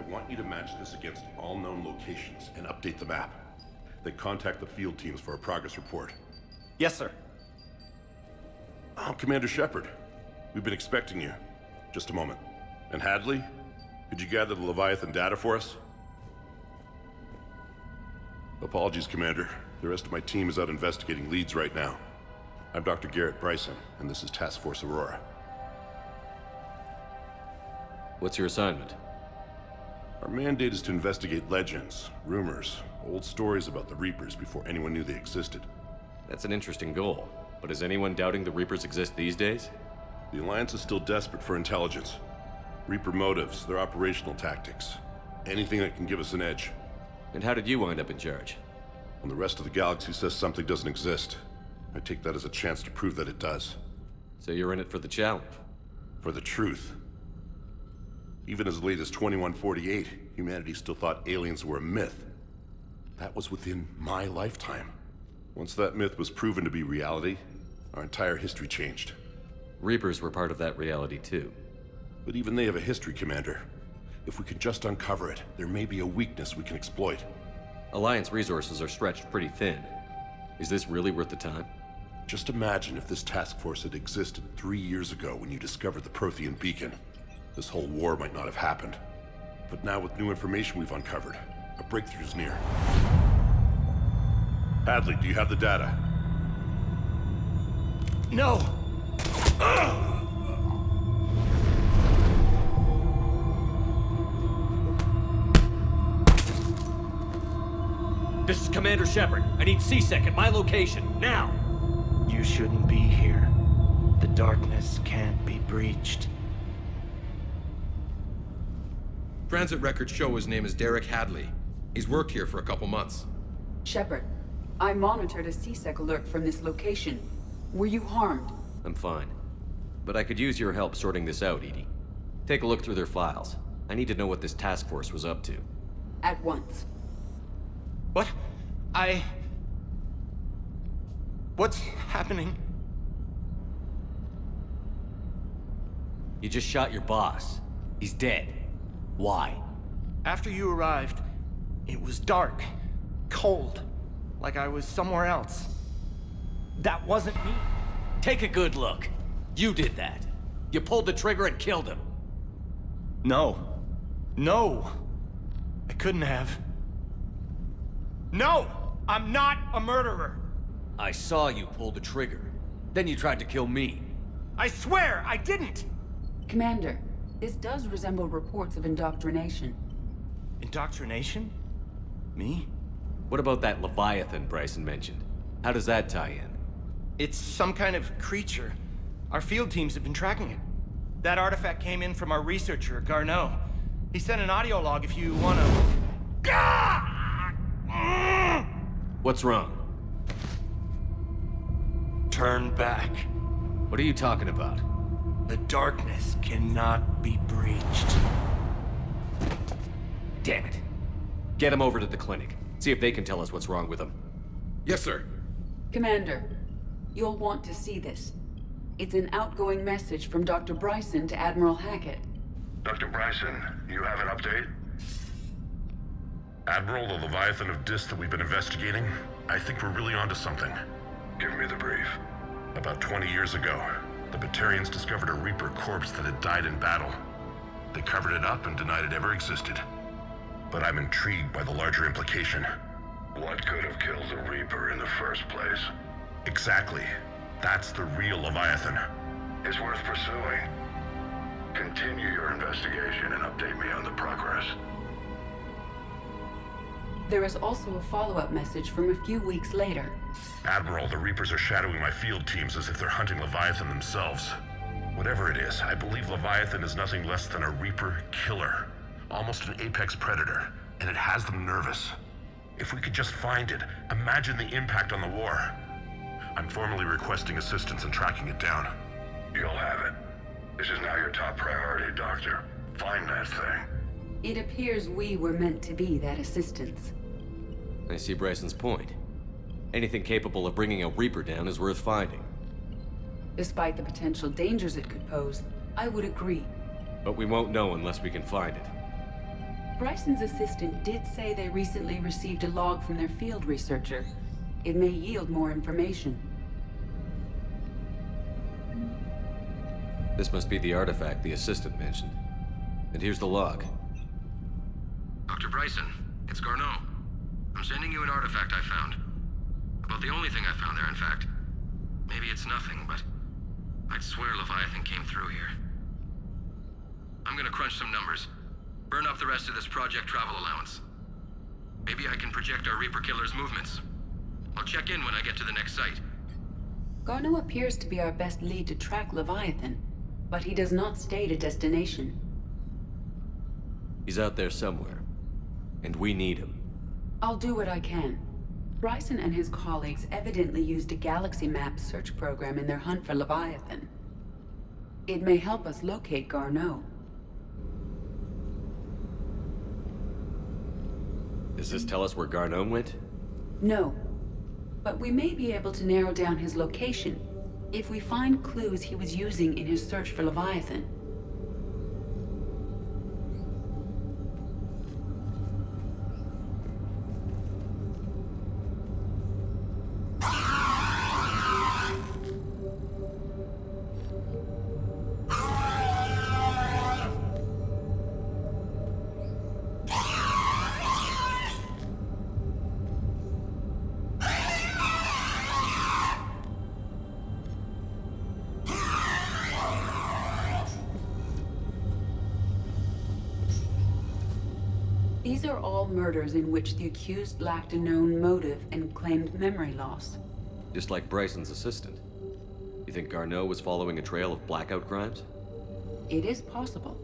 want you to match this against all known locations and update the map. Then contact the field teams for a progress report. Yes, sir. Oh, Commander Shepard. We've been expecting you. Just a moment. And Hadley? Could you gather the Leviathan data for us? Apologies, Commander. The rest of my team is out investigating leads right now. I'm Dr. Garrett Bryson, and this is Task Force Aurora. What's your assignment? Our mandate is to investigate legends, rumors, old stories about the Reapers before anyone knew they existed. That's an interesting goal. But is anyone doubting the Reapers exist these days? The Alliance is still desperate for intelligence. Reaper motives, their operational tactics. Anything that can give us an edge. And how did you wind up in charge? When the rest of the galaxy says something doesn't exist, I take that as a chance to prove that it does. So you're in it for the challenge? For the truth. Even as late as 2148, humanity still thought aliens were a myth. That was within my lifetime. Once that myth was proven to be reality, our entire history changed. Reapers were part of that reality too. But even they have a history, Commander. If we can just uncover it, there may be a weakness we can exploit. Alliance resources are stretched pretty thin. Is this really worth the time? Just imagine if this task force had existed 3 years ago when you discovered the Prothean beacon. This whole war might not have happened. But now with new information we've uncovered, a breakthrough's near. Hadley, do you have the data? No! This is Commander Shepard. I need C-Sec at my location, now! You shouldn't be here. The darkness can't be breached. Transit records show his name is Derek Hadley. He's worked here for a couple months. Shepard, I monitored a C-Sec alert from this location. Were you harmed? I'm fine. But I could use your help sorting this out, Edie. Take a look through their files. I need to know what this task force was up to. At once. What? What's happening? You just shot your boss. He's dead. Why? After you arrived, it was dark, cold, like I was somewhere else. That wasn't me. Take a good look. You did that. You pulled the trigger and killed him. No. No. I couldn't have. No! I'm not a murderer! I saw you pull the trigger. Then you tried to kill me. I swear I didn't! Commander, this does resemble reports of indoctrination. Indoctrination? Me? What about that Leviathan Bryson mentioned? How does that tie in? It's some kind of creature. Our field teams have been tracking it. That artifact came in from our researcher, Garneau. He sent an audio log if you wanna... What's wrong? Turn back. What are you talking about? The darkness cannot be breached. Damn it. Get him over to the clinic. See if they can tell us what's wrong with him. Yes, sir. Commander, you'll want to see this. It's an outgoing message from Dr. Bryson to Admiral Hackett. Dr. Bryson, you have an update? Admiral, the Leviathan of Dis that we've been investigating, I think we're really onto something. Give me the brief. About 20 years ago, the Batarians discovered a Reaper corpse that had died in battle. They covered it up and denied it ever existed. But I'm intrigued by the larger implication. What could have killed the Reaper in the first place? Exactly. That's the real Leviathan. It's worth pursuing. Continue your investigation and update me on the progress. There is also a follow-up message from a few weeks later. Admiral, the Reapers are shadowing my field teams as if they're hunting Leviathan themselves. Whatever it is, I believe Leviathan is nothing less than a Reaper killer. Almost an apex predator, and it has them nervous. If we could just find it, imagine the impact on the war. I'm formally requesting assistance in tracking it down. You'll have it. This is now your top priority, Doctor. Find that thing. It appears we were meant to be that assistance. I see Bryson's point. Anything capable of bringing a Reaper down is worth finding. Despite the potential dangers it could pose, I would agree. But we won't know unless we can find it. Bryson's assistant did say they recently received a log from their field researcher. It may yield more information. This must be the artifact the assistant mentioned. And here's the log. Dr. Bryson, it's Garneau. I'm sending you an artifact I found. About the only thing I found there, in fact. Maybe it's nothing, but I'd swear Leviathan came through here. I'm gonna crunch some numbers. Burn up the rest of this project travel allowance. Maybe I can project our Reaper Killer's movements. I'll check in when I get to the next site. Garneau appears to be our best lead to track Leviathan, but he does not state a destination. He's out there somewhere. And we need him. I'll do what I can. Bryson and his colleagues evidently used a galaxy map search program in their hunt for Leviathan. It may help us locate Garneau. Does this tell us where Garneau went? No, but we may be able to narrow down his location if we find clues he was using in his search for Leviathan. These are all murders in which the accused lacked a known motive and claimed memory loss. Just like Bryson's assistant. You think Garneau was following a trail of blackout crimes? It is possible.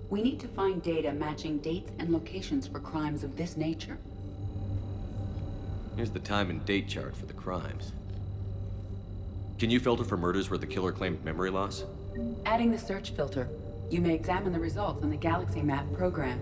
We need to find data matching dates and locations for crimes of this nature. Here's the time and date chart for the crimes. Can you filter for murders where the killer claimed memory loss? Adding the search filter, you may examine the results in the Galaxy Map program.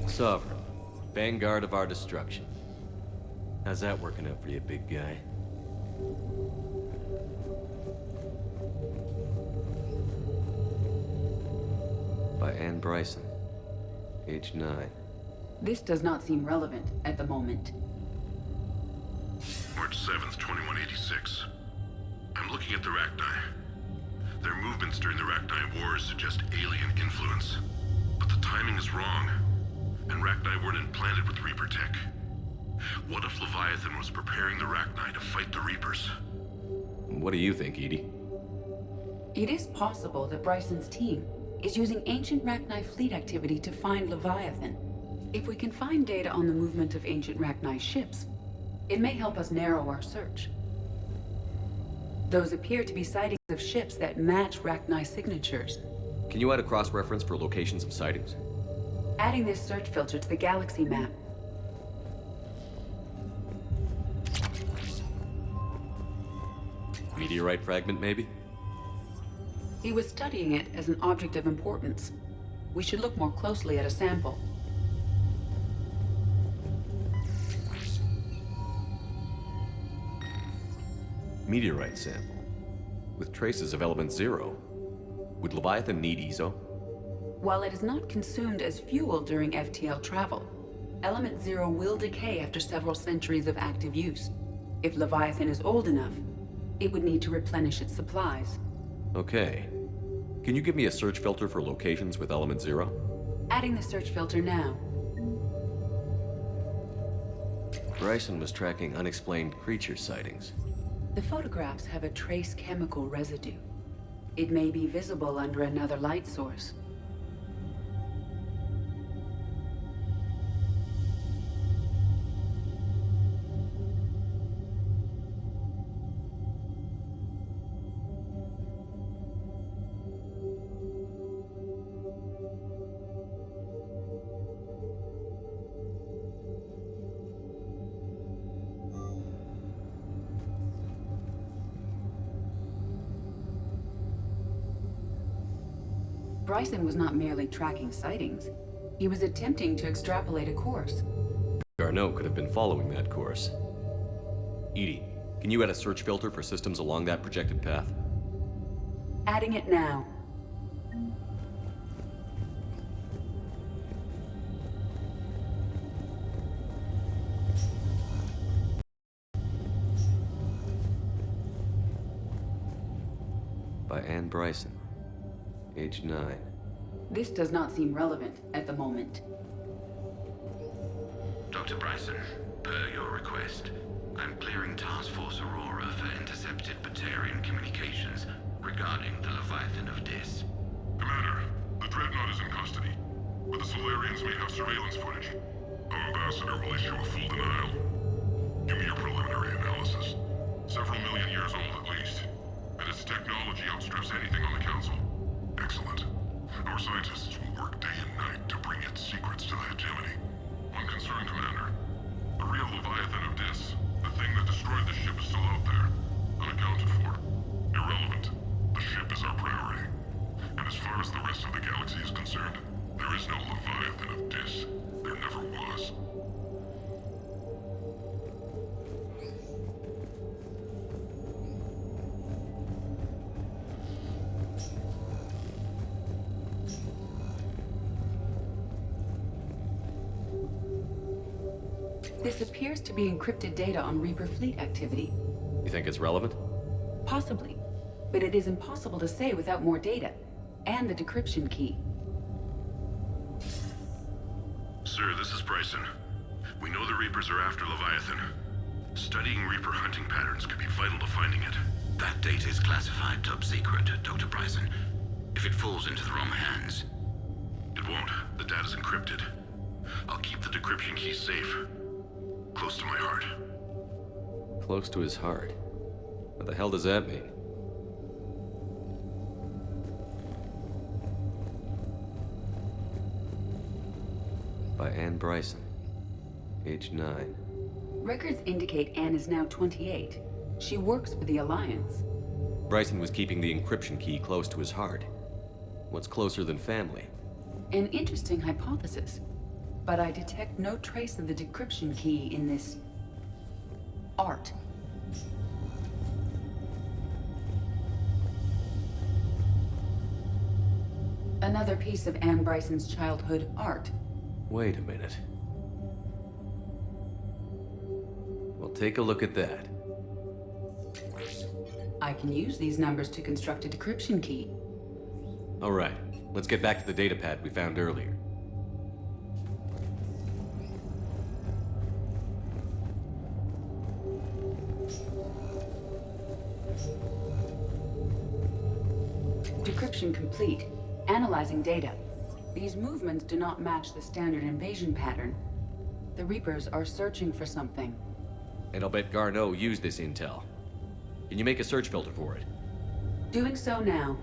Sovereign, vanguard of our destruction. How's that working out for you, big guy? By Anne Bryson, age 9. This does not seem relevant at the moment. March 7th, 2186. I'm looking at the Rachni. Their movements during the Rachni Wars suggest alien influence. But the timing is wrong. And Rachni weren't implanted with Reaper tech. What if Leviathan was preparing the Rachni to fight the Reapers? What do you think, Edie? It is possible that Bryson's team is using ancient Rachni fleet activity to find Leviathan. If we can find data on the movement of ancient Rachni ships, it may help us narrow our search. Those appear to be sightings of ships that match Rachni signatures. Can you add a cross-reference for locations of sightings? Adding this search filter to the Galaxy Map. Meteorite fragment, maybe? He was studying it as an object of importance. We should look more closely at a sample. Meteorite sample. With traces of element 0. Would Leviathan need ESO? While it is not consumed as fuel during FTL travel, Element 0 will decay after several centuries of active use. If Leviathan is old enough, it would need to replenish its supplies. Okay. Can you give me a search filter for locations with element 0? Adding the search filter now. Bryson was tracking unexplained creature sightings. The photographs have a trace chemical residue. It may be visible under another light source. Bryson was not merely tracking sightings. He was attempting to extrapolate a course. Garneau could have been following that course. EDI, can you add a search filter for systems along that projected path? Adding it now. By Anne Bryson, age 9. This does not seem relevant at the moment. Dr. Bryson, per your request, I'm clearing Task Force Aurora for intercepted Batarian communications regarding the Leviathan of Dis. Commander, the Dreadnought is in custody, but the Solarians may have surveillance footage. Our ambassador will issue a full denial. Give me your preliminary analysis. Several million years old at least, and its technology outstrips anything on the Council. Excellent. Our scientists will work day and night to bring its secrets to the hegemony. One concern, Commander. The real Leviathan of Dis, the thing that destroyed the ship, is still out there, unaccounted for. Irrelevant. The ship is our priority. And as far as the rest of the galaxy is concerned, there is no Leviathan of Dis. There never was. This appears to be encrypted data on Reaper fleet activity. You think it's relevant? Possibly, but it is impossible to say without more data, and the decryption key. Sir, this is Bryson. We know the Reapers are after Leviathan. Studying Reaper hunting patterns could be vital to finding it. That data is classified top secret, Dr. Bryson. If it falls into the wrong hands... It won't. The data's encrypted. I'll keep the decryption key safe. Close to my heart. Close to his heart. What the hell does that mean? By Anne Bryson, age 9. Records indicate Anne is now 28. She works for the Alliance. Bryson was keeping the encryption key close to his heart. What's closer than family? An interesting hypothesis, but I detect no trace of the decryption key in this... art. Another piece of Anne Bryson's childhood art. Wait a minute. Well, take a look at that. I can use these numbers to construct a decryption key. All right, let's get back to the datapad we found earlier. Decryption complete. Analyzing data. These movements do not match the standard invasion pattern. The Reapers are searching for something. And I'll bet Garneau used this intel. Can you make a search filter for it? Doing so now.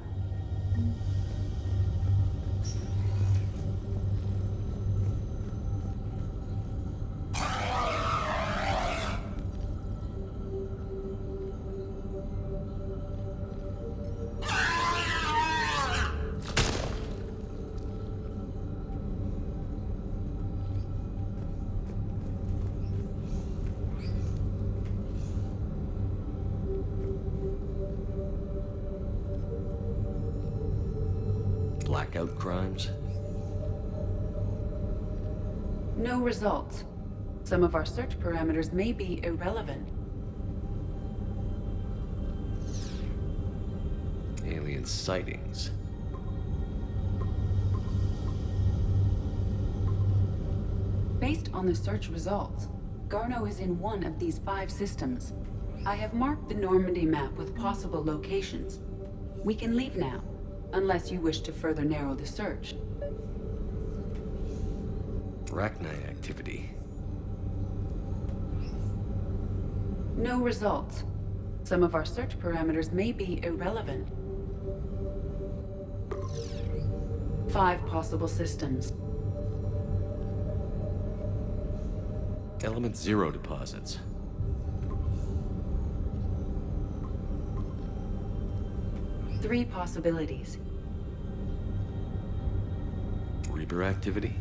Blackout crimes? No results. Some of our search parameters may be irrelevant. Alien sightings. Based on the search results, Garneau is in one of these 5 systems. I have marked the Normandy map with possible locations. We can leave now, unless you wish to further narrow the search. Arachnite activity. No results. Some of our search parameters may be irrelevant. 5 possible systems. Element 0 deposits. Three possibilities. Reaper activity?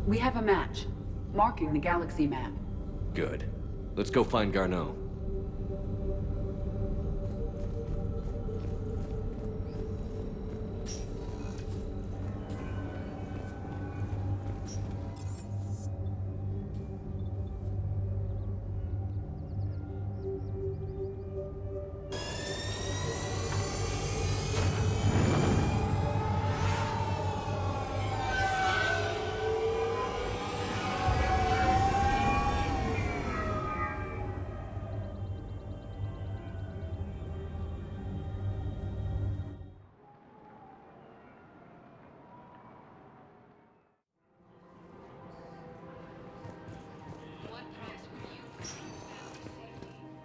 We have a match, marking the galaxy map. Good. Let's go find Garneau.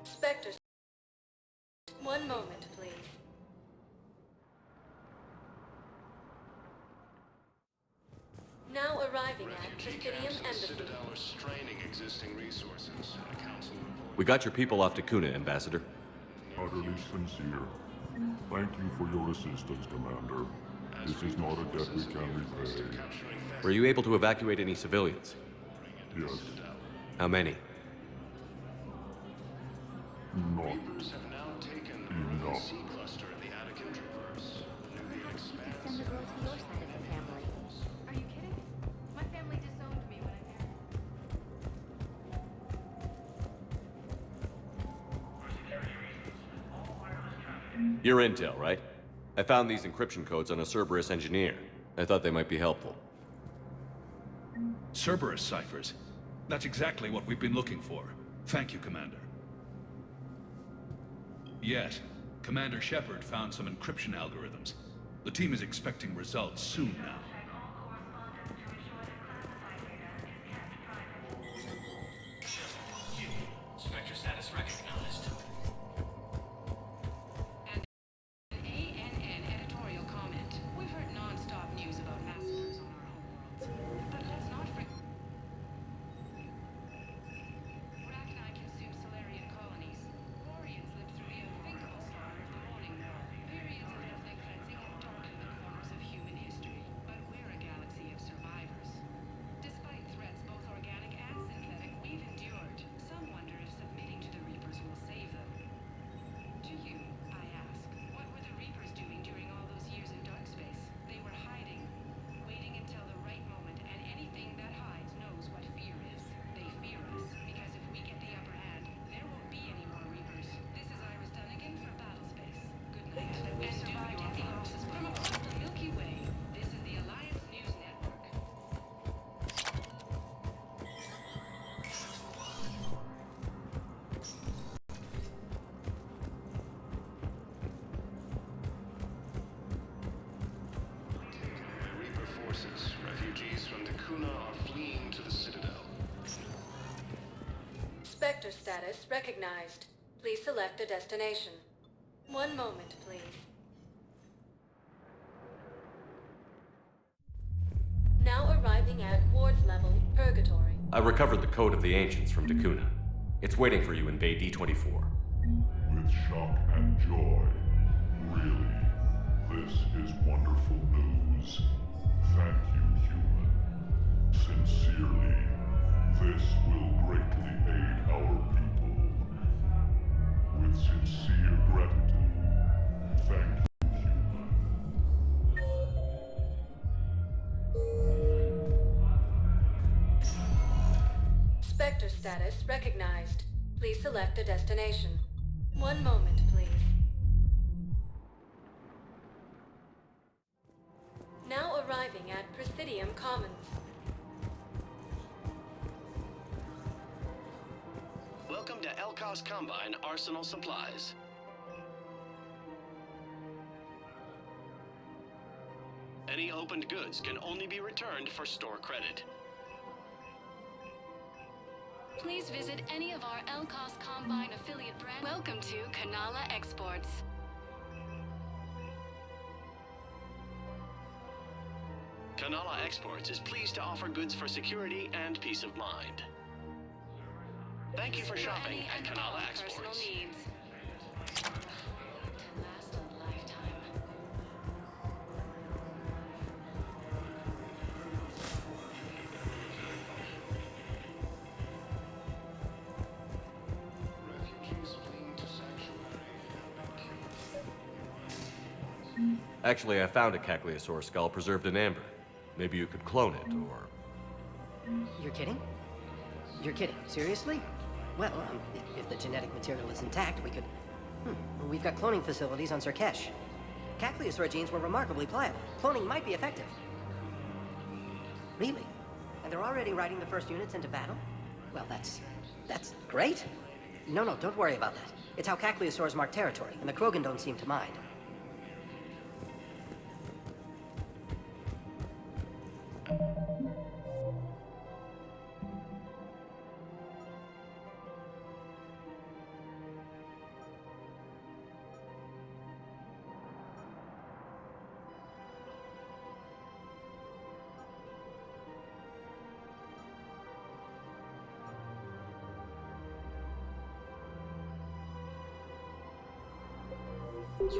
Spectre. One moment, please. Now arriving at Tritium Embassy. Citadel are straining existing resources. A council report. We got your people off to Kuna, Ambassador. Utterly sincere. Thank you for your assistance, Commander. This is not a debt we can repay. Were you able to evacuate any civilians? Yes, How many? not Have now taken the enough. C cluster in the Attican Traverse. Perhaps you could send the girl to your side of the family. Are you kidding? My family disowned me when I married. Your intel, right? I found these encryption codes on a Cerberus engineer. I thought they might be helpful. Cerberus ciphers. That's exactly what we've been looking for. Thank you, Commander. Yes, Commander Shepard found some encryption algorithms. The team is expecting results soon now. Spectre status recognized. An ANN editorial comment. We've heard non-stop news about massacres on our homeworlds. But let's not forget... Rachni consume Solarian colonies. Quarians lived through the unthinkable slaughter of the Morning War. Periods of ethnic cleansing have darkened the corners of human history. But we're a galaxy of survivors. Despite threats, both organic and synthetic, we've endured. Some wonder if submitting to the Reapers will save them. To you, I ask, what were the Reapers doing during all those years in dark space? They were hiding, waiting until the right moment, and anything that hides knows what fear is. They fear us, because if we get the upper hand, there won't be any more Reapers. This is Iris Dunnigan for Battlespace. Good night. And survived at the houses from across the Milky Way. This is the Alliance News Network. Reaper forces. Refugees from Kuna are fleeing to the Citadel. Spectre status recognized. Please select a destination. One moment, please. Now arriving at Ward's level, Purgatory. I recovered the code of the Ancients from Kuna. It's waiting for you in Bay D24. With shock and joy. Really, this is wonderful news. Thank you, human. Sincerely, this will greatly aid our people. With sincere gratitude, thank you, human. Spectre status recognized. Please select a destination. One moment, please. Now arriving at Presidium Commons. Welcome to Elkos Combine Arsenal Supplies. Any opened goods can only be returned for store credit. Please visit any of our Elkos Combine affiliate brands. Welcome to Kanala Exports. Kanala Exports is pleased to offer goods for security and peace of mind. Thank you for shopping Any at and Kanala all Exports. personal needs. To last a Actually, I found a Cagliasaur skull preserved in amber. Maybe you could clone it, or... You're kidding? You're kidding. Seriously? Well, if the genetic material is intact, we could... We've got cloning facilities on Surkesh. Cagliasaur genes were remarkably pliable. Cloning might be effective. Really? And they're already riding the first units into battle? Well, that's great. No, don't worry about that. It's how Cagliasaurs mark territory, and the Krogan don't seem to mind.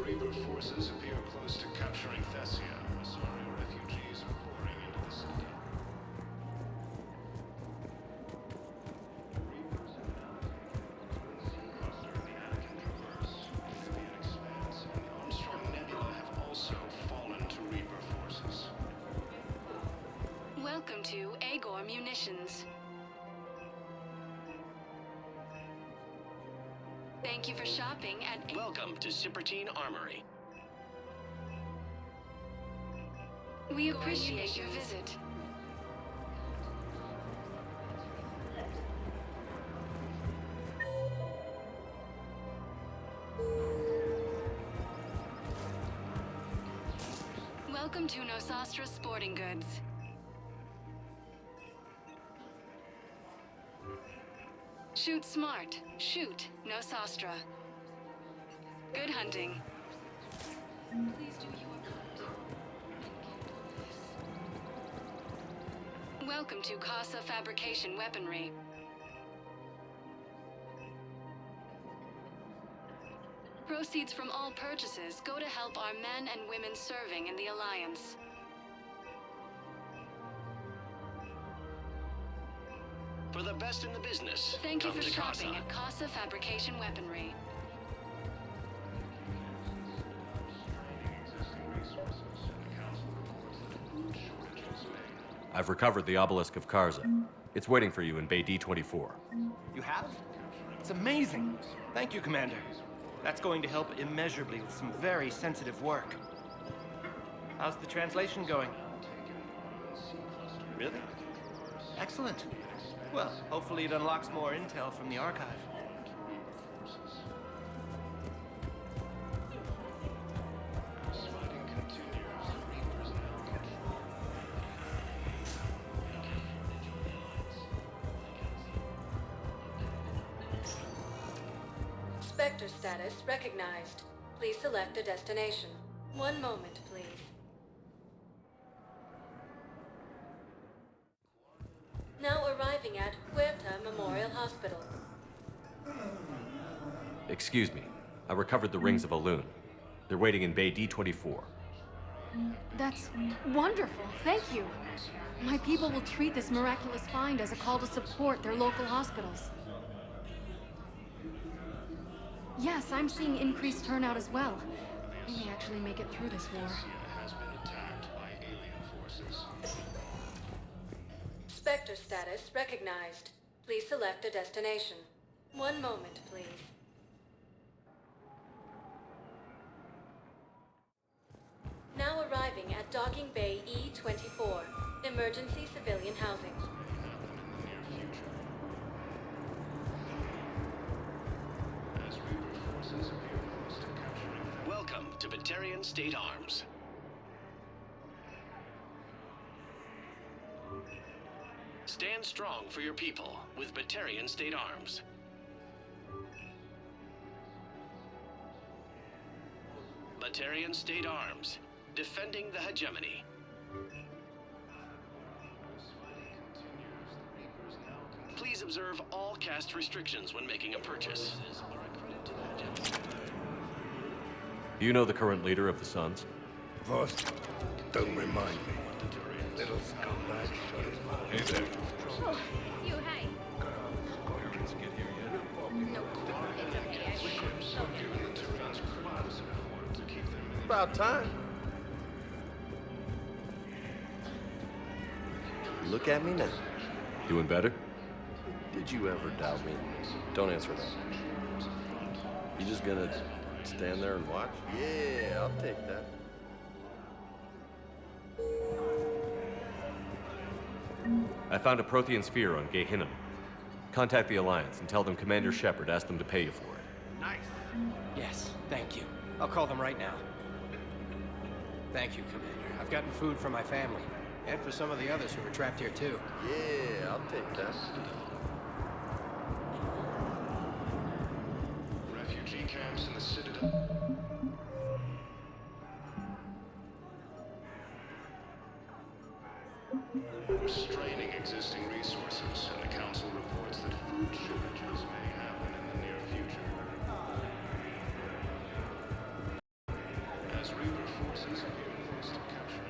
Reaper forces appear close to capturing Thessia. Asari refugees are pouring into the city. Reapers have now cluster in the Anakin Traverse, amphibian expanse, and the Armstrong Nebula have also fallen to Reaper forces. Welcome to Agor Munitions. Thank you for shopping at... Welcome to Sippertine Armory. We appreciate your visit. Welcome to Nosastra Sporting Goods. Shoot smart. Shoot Nosastra. Good hunting. Please do your part. Welcome to Casa Fabrication Weaponry. Proceeds from all purchases go to help our men and women serving in the Alliance. For the best in the business, Thank you come for to shopping Casa. at Casa Fabrication Weaponry. I've recovered the obelisk of Karza. It's waiting for you in Bay D-24. You have? It's amazing. Thank you, Commander. That's going to help immeasurably with some very sensitive work. How's the translation going? Really? Excellent. Well, hopefully it unlocks more intel from the archive. Spectre status recognized. Please select a destination. One moment, please. Now arriving at Huerta Memorial Hospital. Excuse me. I recovered the rings of Elune. They're waiting in Bay D-24. That's wonderful. Thank you. My people will treat this miraculous find as a call to support their local hospitals. Yes, I'm seeing increased turnout as well. We may actually make it through this war. Has been attacked by alien forces. Spectre status recognized. Please select a destination. One moment, please. Now arriving at Docking Bay E-24. Emergency civilian housing. Welcome to Batarian State Arms. Stand strong for your people with Batarian State Arms. Batarian State Arms, defending the hegemony. Please observe all caste restrictions when making a purchase. Do you know the current leader of the Suns? What? Don't remind me. Little scumbag shut his mouth. Hey there. Oh, it's you, hey. Scorpions get here yet? Nope. It's okay. about time. Look at me now. Doing better? Did you ever doubt me? Don't answer that. You just gonna stand there and watch? Yeah, I'll take that. I found a Prothean sphere on Gehinnom. Contact the Alliance and tell them Commander Shepard asked them to pay you for it. Nice. Yes, thank you. I'll call them right now. Thank you, Commander. I've gotten food for my family. And for some of the others who are trapped here, too. Yeah, I'll take that. Refugee camps in the Citadel. Straining existing resources, and the Council reports that food shortages may happen in the near future. As Reaper forces have been forced to capture